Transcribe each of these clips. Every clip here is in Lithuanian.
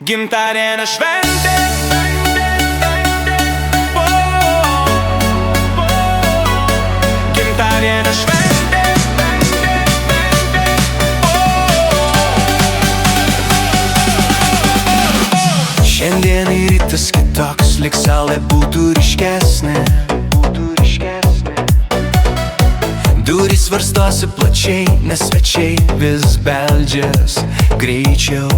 Gimtadienio šventė. Gimtadienio šventė. Šiandien rytas kitoks, lyg saulė būtų ryškesnė. Durys varstosi plačiai, nes svečiai vis beldžias greičiau.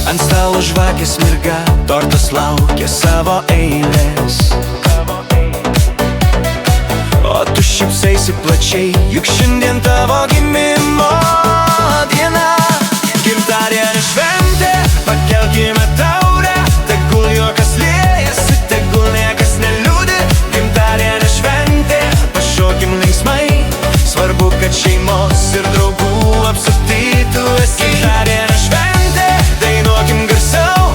Ant stalo žvakės mirga, tortas laukia savo eilės. O tu šypsaisi plačiai, juk šiandien tavo gimimo diena. Gimtadienio šventė, pakelkime taurę, tegul juokas liejasi, tegul niekas neliūdi. Gimtadienio šventė, pašokim linksmai, svarbu, kad šeimos ir draugų apsupty tu esi. Gimtadienio šventė, dainuokim garsiau,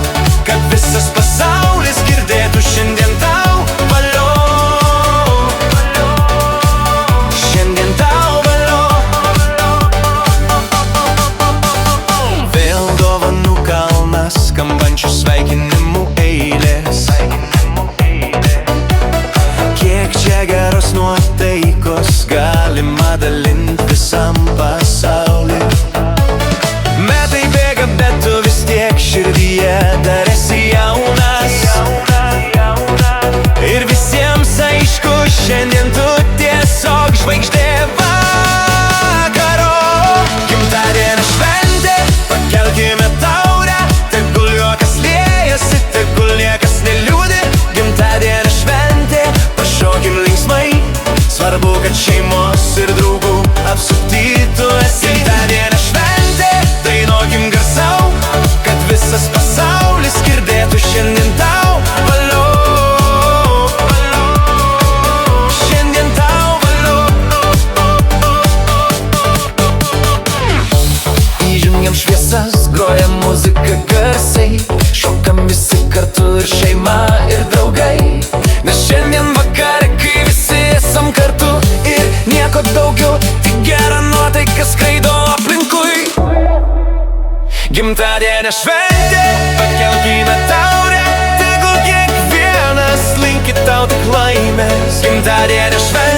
kad visas pasaulis girdėtų šiandien tau valio. Šiandien tau valio. Vėl dovanų kalnas, skambančių sveikinimų eilės. Kiek čia geros nuotaikos galima dalint visam pasauliu. Metai bėga, bet tu vis tiek širdyje dar esi jaunas. Ir visiems aišku, šiandien tu tiesiog žvaigždė vakaro. Gimtadienio šventė, pakelkime taurę, tegul juokas liejasi, tegul niekas neliūdi. Gimtadienio šventė, pašokim linksmai, svarbu, kad šeimos ir draugų apsupty tu esi. Gimtadienio šventė, dainuokim garsiau, kad visas pasaulis girdėtų šiandien tau valio. Šiandien tau valio. Įjungiam šviesas, groja muzika garsiai, šokam visi kartu ir šeima ir draugai. Nes šiandien vakare, kai visi esam kartu ir nieko daugiau, tik gera nuotaika skraido aplinkui. Gimtadienio šventė, pakelkime taurę, tegul kiekvienas linki tau tik laimės. Gimtadienio šventė.